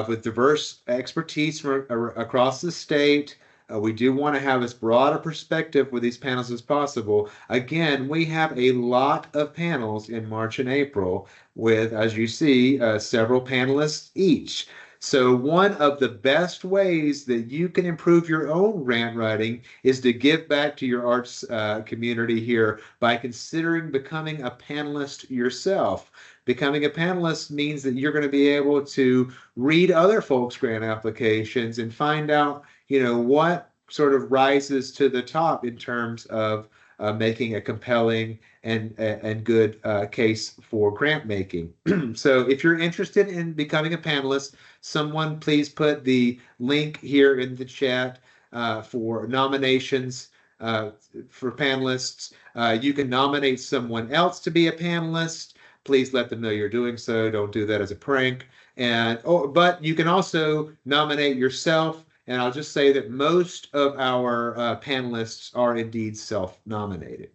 with diverse expertise from across the state. We do want to have as broad a perspective with these panels as possible. Again, we have a lot of panels in March and April with, as you see, several panelists each. So one of the best ways that you can improve your own grant writing is to give back to your arts community here by considering becoming a panelist yourself. becoming a panelist means that you're going to be able to read other folks' grant applications and find out, what sort of rises to the top in terms of making a compelling and good case for grant making. So if you're interested in becoming a panelist, someone please put the link here in the chat for nominations for panelists. You can nominate someone else to be a panelist. Please let them know you're doing so. Don't do that as a prank. But you can also nominate yourself. And I'll just say that most of our panelists are indeed self-nominated.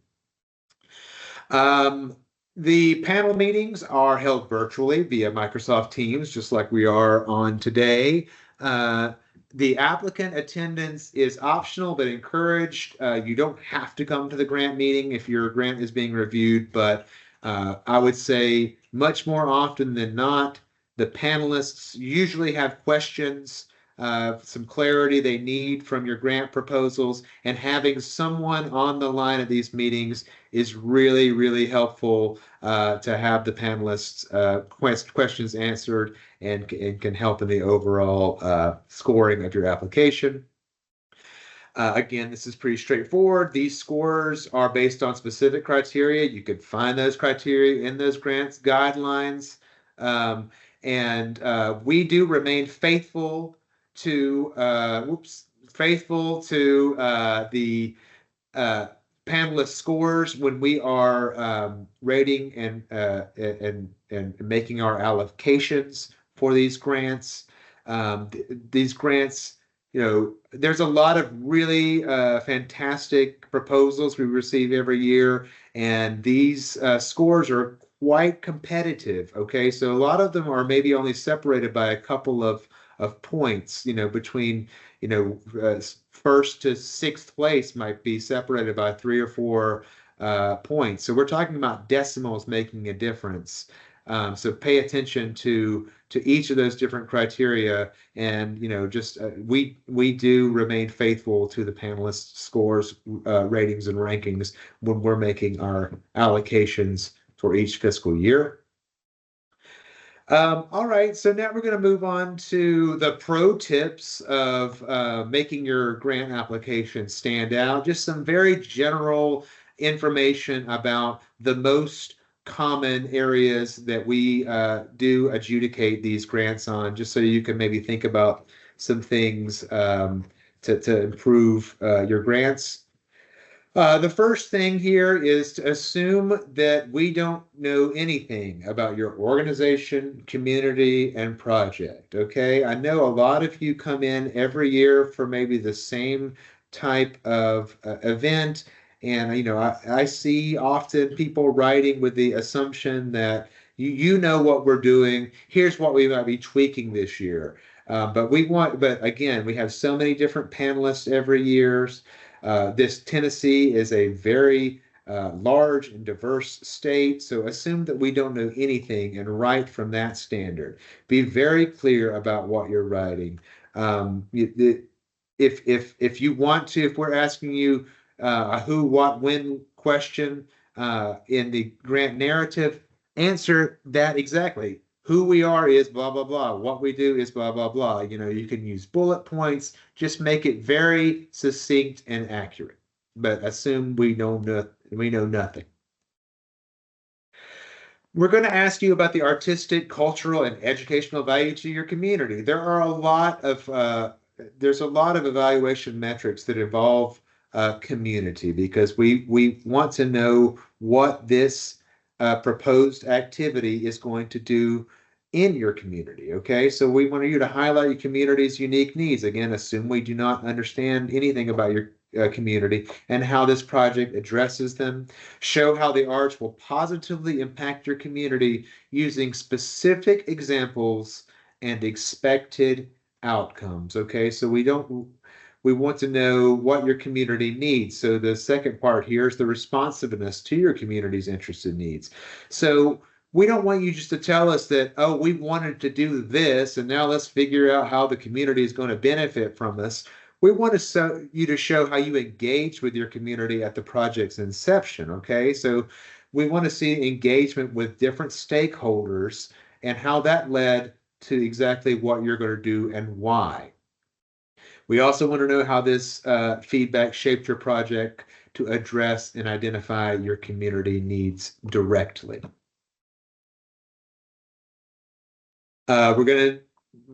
The panel meetings are held virtually via Microsoft Teams, just like we are on today. The applicant attendance is optional but encouraged. You don't have to come to the grant meeting if your grant is being reviewed, but I would say much more often than not, the panelists usually have questions, some clarity they need from your grant proposals, and having someone on the line at these meetings is really, really helpful to have the panelists' questions answered and can help in the overall scoring of your application. Again, this is pretty straightforward. These scores are based on specific criteria. You can find those criteria in those grants guidelines. We do remain faithful to the panelist scores when we are rating and making our allocations for these grants. These grants, there's a lot of really fantastic proposals we receive every year, and these scores are quite competitive. Okay, so a lot of them are maybe only separated by a couple of points, between, first to sixth place might be separated by 3 or 4 points. So we're talking about decimals making a difference. So pay attention to each of those different criteria, and we do remain faithful to the panelist scores, ratings, and rankings when we're making our allocations for each fiscal year. All right, so now we're going to move on to the pro tips of making your grant application stand out. Just some very general information about the most common areas that we do adjudicate these grants on, just so you can maybe think about some things to improve your grants. The first thing here is to assume that we don't know anything about your organization, community, and project, okay? I know a lot of you come in every year for maybe the same type of event, and I see often people writing with the assumption that you know what we're doing, here's what we might be tweaking this year. But again, we have so many different panelists every year. This Tennessee is a very large and diverse state, so assume that we don't know anything and write from that standard. Be very clear about what you're writing. If you want to, if we're asking you a who, what, when question in the grant narrative, answer that exactly. Who we are is blah, blah, blah. What we do is blah, blah, blah. You can use bullet points. Just make it very succinct and accurate. But assume we know nothing. We're going to ask you about the artistic, cultural, and educational value to your community. There's a lot of evaluation metrics that involve community, because we want to know what this proposed activity is going to do in your community. Okay, so we want you to highlight your community's unique needs. Again, assume we do not understand anything about your community and how this project addresses them. Show how the arts will positively impact your community using specific examples and expected outcomes. Okay, so we want to know what your community needs. So the second part here is the responsiveness to your community's interests and needs. So we don't want you just to tell us that, oh, we wanted to do this, and now let's figure out how the community is going to benefit from this. We want you to show how you engage with your community at the project's inception, okay? So we want to see engagement with different stakeholders and how that led to exactly what you're going to do and why. We also want to know how this feedback shaped your project to address and identify your community needs directly. We're going to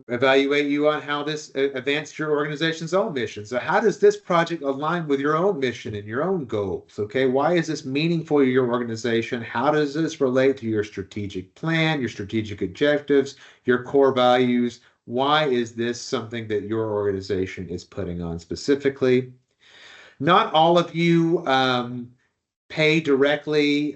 evaluate you on how this advanced your organization's own mission. So how does this project align with your own mission and your own goals? Okay, why is this meaningful to your organization? How does this relate to your strategic plan, your strategic objectives, your core values? Why is this something that your organization is putting on specifically? Not all of you pay directly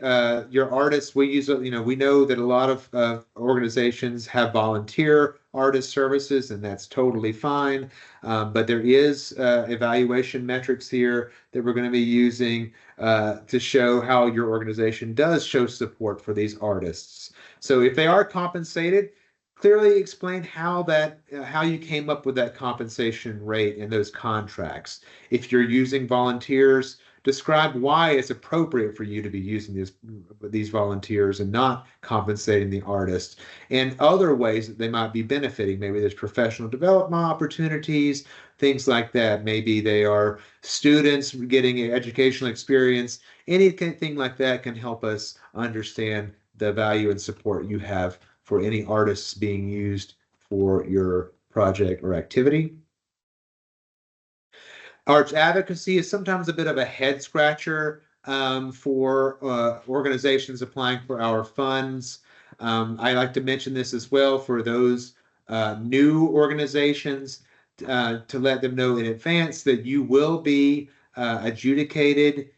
your artists. We use, we know that a lot of organizations have volunteer artist services, and that's totally fine. But there is evaluation metrics here that we're going to be using to show how your organization does show support for these artists. So if they are compensated, clearly explain how you came up with that compensation rate in those contracts. If you're using volunteers, describe why it's appropriate for you to be using these volunteers and not compensating the artist, and other ways that they might be benefiting. Maybe there's professional development opportunities, things like that. Maybe they are students getting educational experience. Anything like that can help us understand the value and support you have for any artists being used for your project or activity. Arts advocacy is sometimes a bit of a head scratcher for organizations applying for our funds. I like to mention this as well for those new organizations to let them know in advance that you will be adjudicated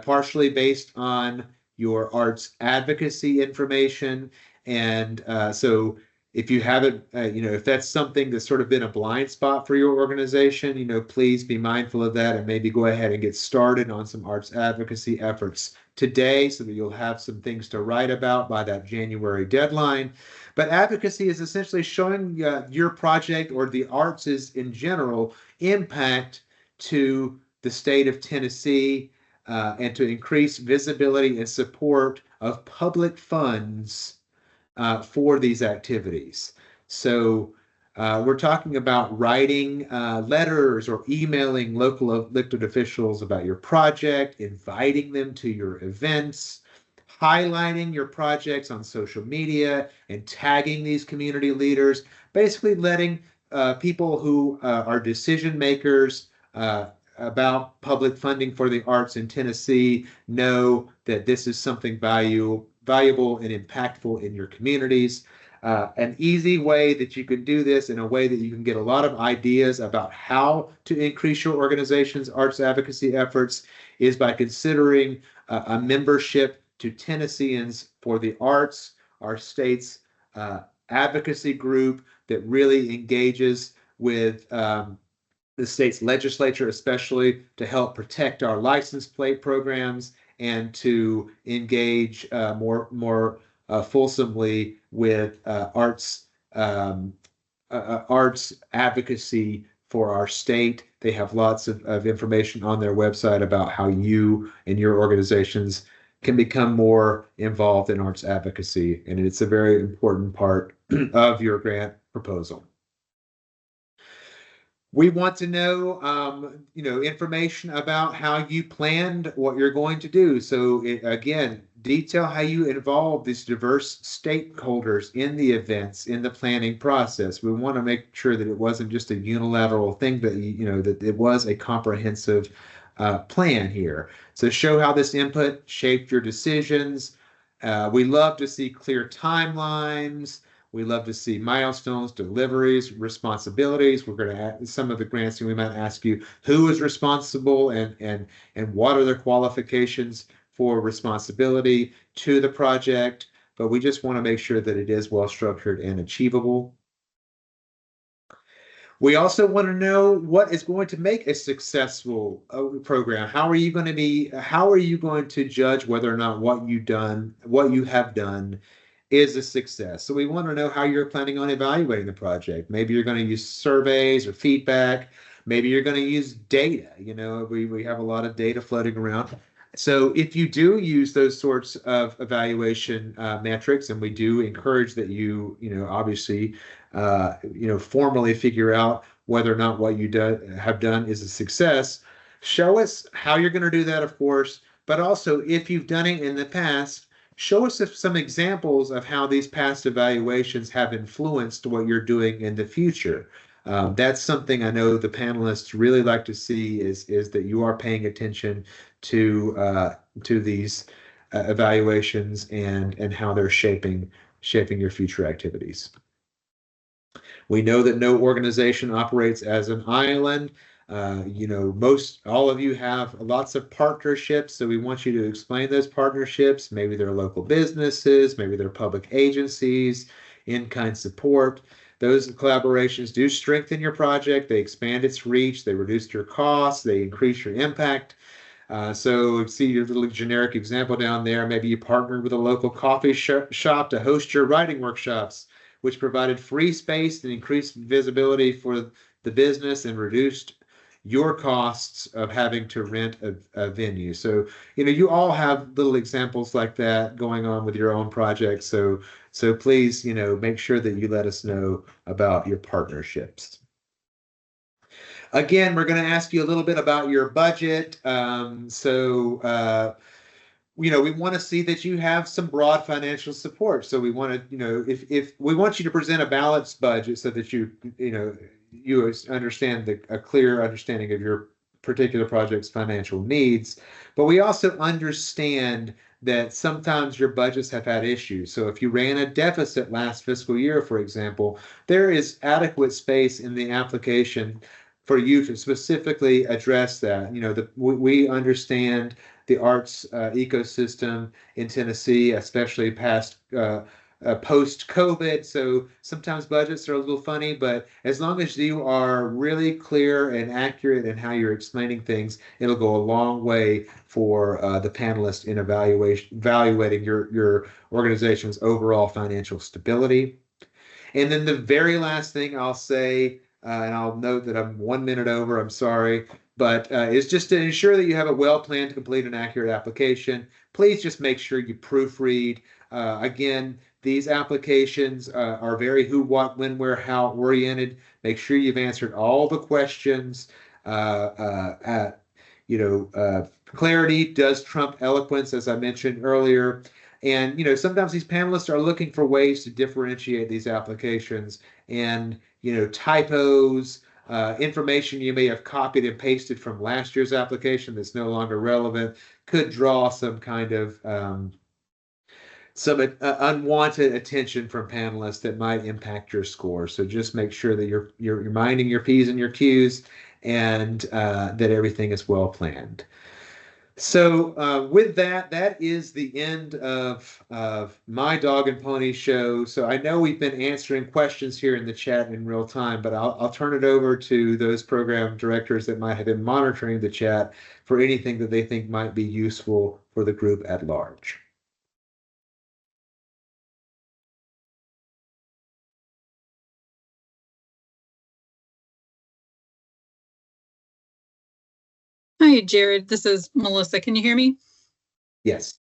partially based on your arts advocacy information. And so if you haven't, if that's something that's sort of been a blind spot for your organization, please be mindful of that and maybe go ahead and get started on some arts advocacy efforts today so that you'll have some things to write about by that January deadline. But advocacy is essentially showing your project or the arts in general impact to the state of Tennessee and to increase visibility and support of public funds for these activities. So we're talking about writing letters or emailing local elected officials about your project, inviting them to your events, highlighting your projects on social media and tagging these community leaders, basically letting people who are decision makers about public funding for the arts in Tennessee know that this is something valuable and impactful in your communities. An easy way that you can do this in a way that you can get a lot of ideas about how to increase your organization's arts advocacy efforts is by considering a membership to Tennesseans for the Arts, our state's advocacy group that really engages with the state's legislature, especially to help protect our license plate programs and to engage more fulsomely with arts advocacy for our state. They have lots of information on their website about how you and your organizations can become more involved in arts advocacy, and it's a very important part of your grant proposal. We want to know, information about how you planned what you're going to do. So again, detail how you involve these diverse stakeholders in the events, in the planning process. We want to make sure that it wasn't just a unilateral thing, that that it was a comprehensive plan here. So show how this input shaped your decisions. We love to see clear timelines. We love to see milestones, deliveries, responsibilities. We're going to add some of the grants, and we might ask you who is responsible and what are their qualifications for responsibility to the project. But we just want to make sure that it is well structured and achievable. We also want to know what is going to make a successful program. How are you going to judge whether or not what you have done is a success? So we want to know how you're planning on evaluating the project. Maybe you're going to use surveys or feedback. Maybe you're going to use data. We have a lot of data floating around. So if you do use those sorts of evaluation metrics, and we do encourage that obviously, formally figure out whether or not what you have done is a success, show us how you're going to do that, of course, but also if you've done it in the past, show us some examples of how these past evaluations have influenced what you're doing in the future. That's something I know the panelists really like to see is that you are paying attention to these evaluations and how they're shaping your future activities. We know that no organization operates as an island. All of you have lots of partnerships, so we want you to explain those partnerships. Maybe they're local businesses, maybe they're public agencies, in-kind support. Those collaborations do strengthen your project. They expand its reach. They reduce your costs. They increase your impact. So see your little generic example down there. Maybe you partnered with a local coffee shop to host your writing workshops, which provided free space and increased visibility for the business and reduced your costs of having to rent a venue. So, you all have little examples like that going on with your own projects. So please, make sure that you let us know about your partnerships. Again, we're going to ask you a little bit about your budget. We want to see that you have some broad financial support. So we want to, if we want you to present a balanced budget so that you understand a clear understanding of your particular project's financial needs. But we also understand that sometimes your budgets have had issues. So if you ran a deficit last fiscal year, for example, there is adequate space in the application for you to specifically address that. We understand the arts ecosystem in Tennessee, especially post-COVID. So sometimes budgets are a little funny, but as long as you are really clear and accurate in how you're explaining things, it'll go a long way for the panelists in evaluating your organization's overall financial stability. And then the very last thing I'll say, and I'll note that I'm 1 minute over, I'm sorry, but is just to ensure that you have a well-planned, complete, and accurate application. Please just make sure you proofread. Again, these applications are very who, what, when, where, how oriented. Make sure you've answered all the questions. Clarity does trump eloquence, as I mentioned earlier. And, sometimes these panelists are looking for ways to differentiate these applications, and, typos, information you may have copied and pasted from last year's application that's no longer relevant could draw some kind of unwanted attention from panelists that might impact your score. So just make sure that you're minding your P's and your Q's, and that everything is well planned. So with that is the end of my Dog and Pony show. So I know we've been answering questions here in the chat in real time, but I'll turn it over to those program directors that might have been monitoring the chat for anything that they think might be useful for the group at large. Hi, Jared. This is Melissa. Can you hear me? Yes.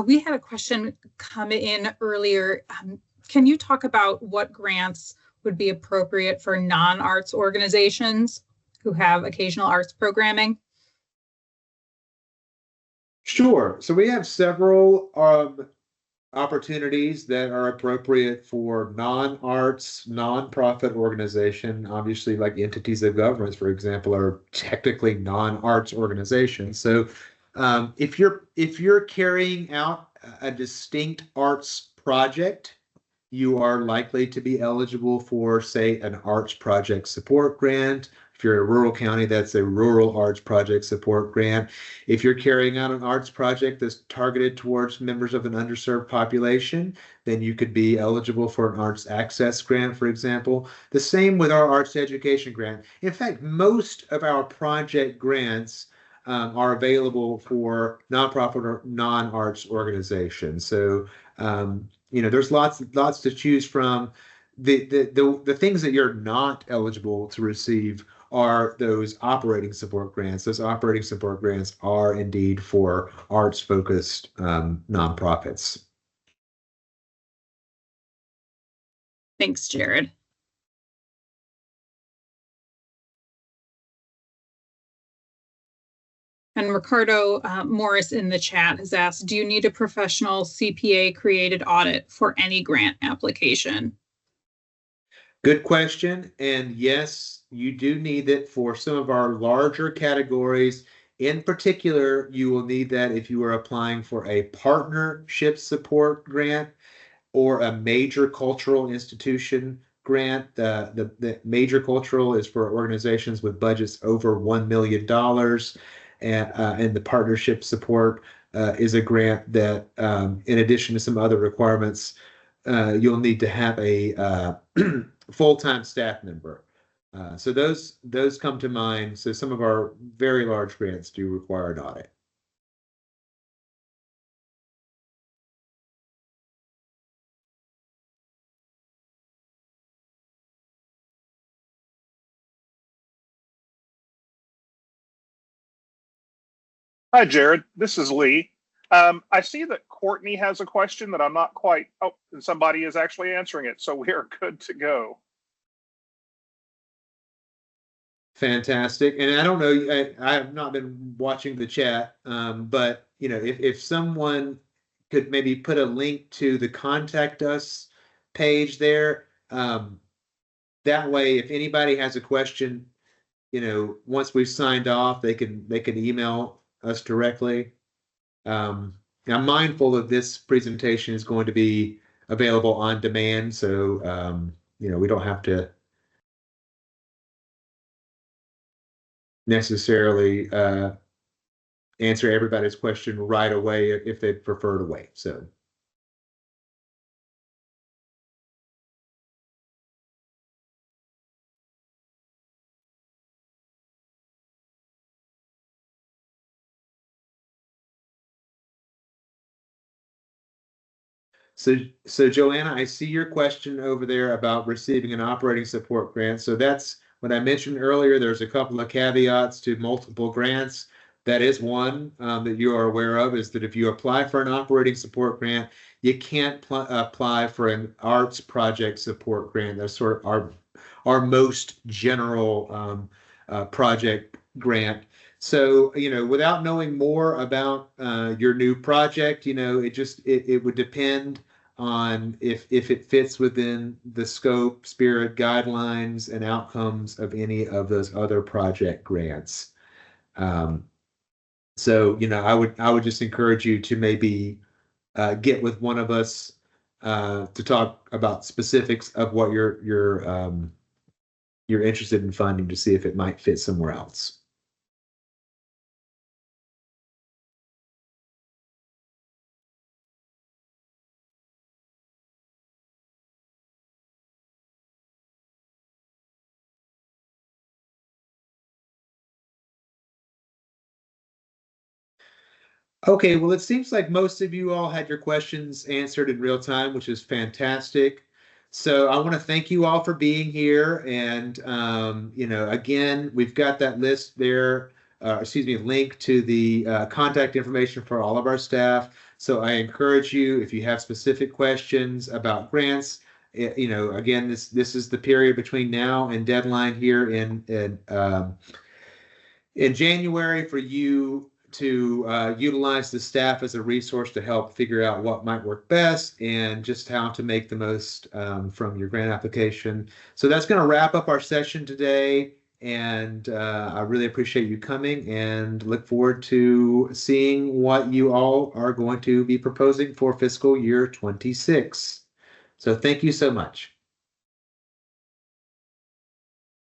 We had a question come in earlier. Can you talk about what grants would be appropriate for non-arts organizations who have occasional arts programming? Sure. So we have several opportunities that are appropriate for non-arts, non-profit organization. Obviously, like entities of governments, for example, are technically non-arts organizations. So if you're carrying out a distinct arts project, you are likely to be eligible for, say, an arts project support grant. If you're a rural county, that's a rural arts project support grant. If you're carrying out an arts project that's targeted towards members of an underserved population, then you could be eligible for an arts access grant, for example. The same with our arts education grant. In fact, most of our project grants are available for nonprofit or non-arts organizations. So, there's lots to choose from. The things that you're not eligible to receive are those operating support grants. Those operating support grants are indeed for arts-focused nonprofits. Thanks, Jared. And Ricardo Morris in the chat has asked, do you need a professional CPA created audit for any grant application? Good question. And yes, you do need it for some of our larger categories. In particular, you will need that if you are applying for a partnership support grant or a major cultural institution grant. The major cultural is for organizations with budgets over $1 million. And the partnership support is a grant that, in addition to some other requirements, you'll need to have a full-time staff member. So those come to mind. So some of our very large grants do require an audit. Hi, Jared. This is Lee. I see that Courtney has a question that I'm not quite, and somebody is actually answering it. So we are good to go. Fantastic. And I don't know, I have not been watching the chat, but you know, if someone could maybe put a link to the contact us page there, that way, if anybody has a question, you know, once we've signed off, they can email us directly. I'm mindful that this presentation is going to be available on demand, so you know, we don't have to necessarily answer everybody's question right away if they prefer to wait. So. So Joanna, I see your question over there about receiving an operating support grant. So that's what I mentioned earlier. There's a couple of caveats to multiple grants. That is one that you are aware of, is that if you apply for an operating support grant, you can't apply for an arts project support grant. That's sort of our most general project grant. So, you know, without knowing more about your new project, you know, it would depend on if it fits within the scope, spirit, guidelines, and outcomes of any of those other project grants. So, you know, I would just encourage you to maybe get with one of us to talk about specifics of what you're interested in funding, to see if it might fit somewhere else. Okay, well, it seems like most of you all had your questions answered in real time, which is fantastic. So I want to thank you all for being here. And, you know, again, we've got that list there, link to the contact information for all of our staff. So I encourage you, if you have specific questions about grants, you know, again, this is the period between now and deadline here in January for you to utilize the staff as a resource to help figure out what might work best and just how to make the most from your grant application. So that's going to wrap up our session today. And I really appreciate you coming and look forward to seeing what you all are going to be proposing for fiscal year 26. So thank you so much.